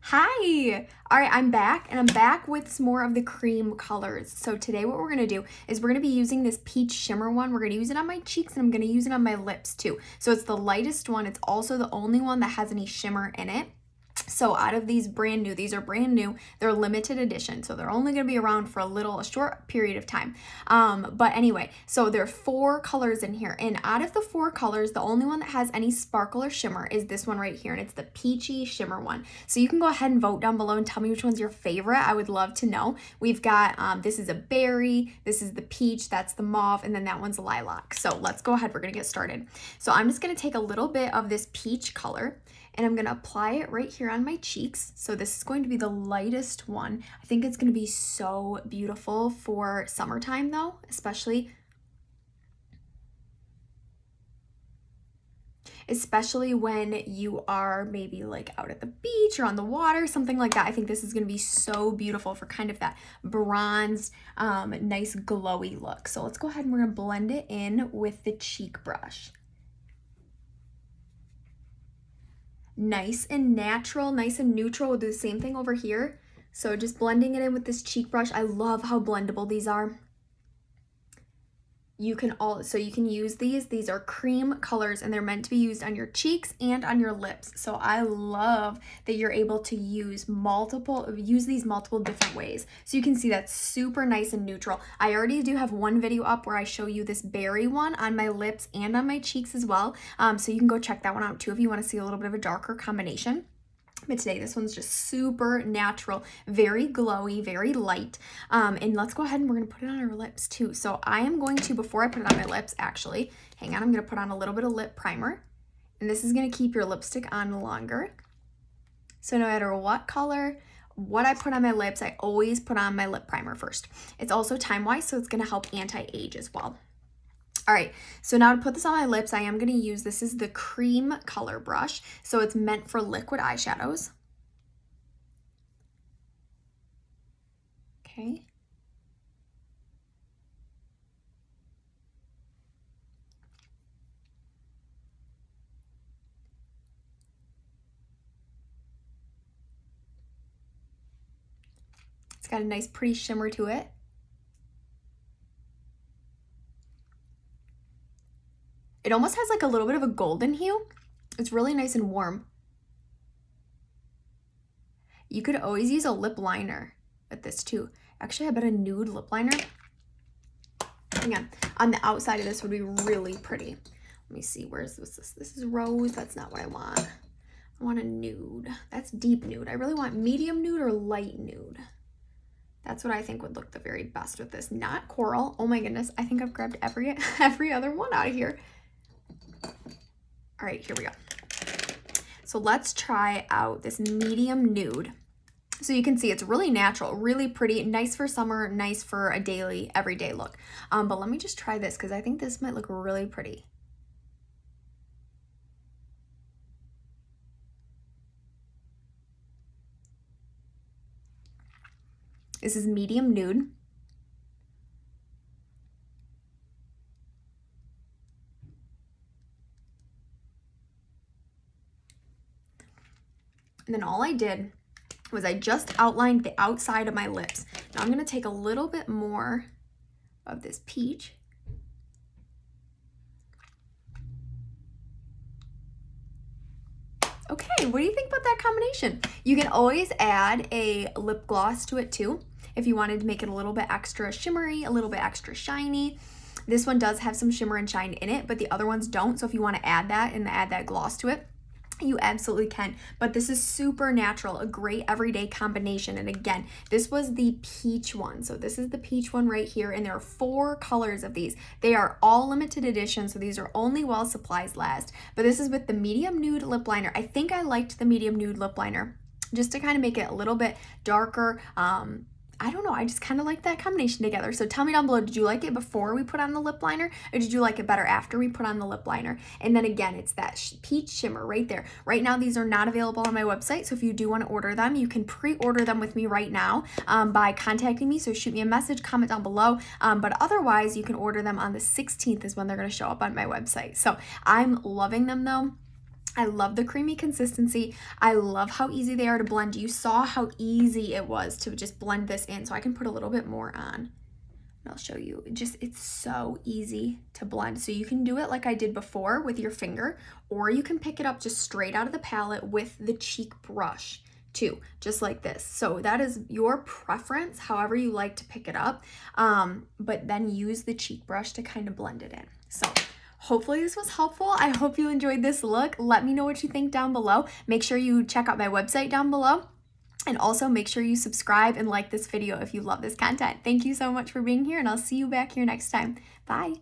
Hi! All right, I'm back and I'm back with some more of the cream colors. So today what we're gonna do is we're gonna be using this peach shimmer one. We're gonna use it on my cheeks and I'm gonna use it on my lips too. So it's the lightest one. It's also the only one that has any shimmer in it. So out of these these are brand new, they're limited edition. So they're only gonna be around for a short period of time. But anyway, so there are 4 colors in here. And out of the 4 colors, the only one that has any sparkle or shimmer is this one right here. And it's the peachy shimmer one. So you can go ahead and vote down below and tell me which one's your favorite. I would love to know. We've got, this is a berry, this is the peach, that's the mauve, and then that one's lilac. So let's go ahead, we're gonna get started. So I'm just gonna take a little bit of this peach color and I'm gonna apply it right here on my cheeks. So this is going to be the lightest one. I think it's gonna be so beautiful for summertime though, especially when you are maybe like out at the beach or on the water, something like that. I think this is gonna be so beautiful for kind of that bronzed, nice glowy look. So let's go ahead and we're gonna blend it in with the cheek brush. Nice and natural, nice and neutral. We'll do the same thing over here. So just blending it in with this cheek brush. I love how blendable these are. You can use these are cream colors and they're meant to be used on your cheeks and on your lips. So I love that you're able to use these multiple different ways. So you can see that's super nice and neutral. I already do have one video up where I show you this berry one on my lips and on my cheeks as well. So you can go check that one out too if you want to see a little bit of a darker combination. But today, this one's just super natural, very glowy, very light. And let's go ahead and we're gonna put it on our lips too. So I am going to, before I put it on my lips, actually, hang on, I'm gonna put on a little bit of lip primer. And this is gonna keep your lipstick on longer. So no matter what color, what I put on my lips, I always put on my lip primer first. It's also time-wise, so it's gonna help anti-age as well. All right, so now to put this on my lips, I am going to use, this is the cream color brush. So it's meant for liquid eyeshadows. Okay. It's got a nice pretty shimmer to it. It almost has like a little bit of a golden hue. It's really nice and warm. You could always use a lip liner with this too. Actually, I bet a nude lip liner, hang on the outside of this would be really pretty. Let me see, where's this? This is rose, that's not what I want. I want a nude, that's deep nude. I really want medium nude or light nude. That's what I think would look the very best with this, not coral. Oh my goodness, I think I've grabbed every other one out of here. All right, here we go. So let's try out this medium nude. So you can see it's really natural, really pretty, nice for summer, nice for a daily, everyday look. But let me just try this because I think this might look really pretty. This is medium nude. And then all I did was I just outlined the outside of my lips. Now I'm gonna take a little bit more of this peach. Okay, what do you think about that combination? You can always add a lip gloss to it too, if you wanted to make it a little bit extra shimmery, a little bit extra shiny. This one does have some shimmer and shine in it, but the other ones don't. So if you want to add that and add that gloss to it, you absolutely can. But this is super natural, a great everyday combination. And again, this was the peach one. So this is the peach one right here. And there are 4 colors of these. They are all limited edition. So these are only while supplies last. But this is with the medium nude lip liner. I think I liked the medium nude lip liner just to kind of make it a little bit darker. I don't know, I just kind of like that combination together. So tell me down below, did you like it before we put on the lip liner or did you like it better after we put on the lip liner? And then again, it's that peach shimmer right there. Right now, these are not available on my website. So if you do want to order them, you can pre-order them with me right now by contacting me. So shoot me a message, comment down below. But otherwise, you can order them on the 16th is when they're going to show up on my website. So I'm loving them though. I love the creamy consistency. I love how easy they are to blend. You saw how easy it was to just blend this in. So I can put a little bit more on. I'll show you. It's so easy to blend. So you can do it like I did before with your finger, or you can pick it up just straight out of the palette with the cheek brush too, just like this. So that is your preference, however you like to pick it up, but then use the cheek brush to kind of blend it in. So hopefully this was helpful. I hope you enjoyed this look. Let me know what you think down below. Make sure you check out my website down below. And also make sure you subscribe and like this video if you love this content. Thank you so much for being here, and I'll see you back here next time. Bye.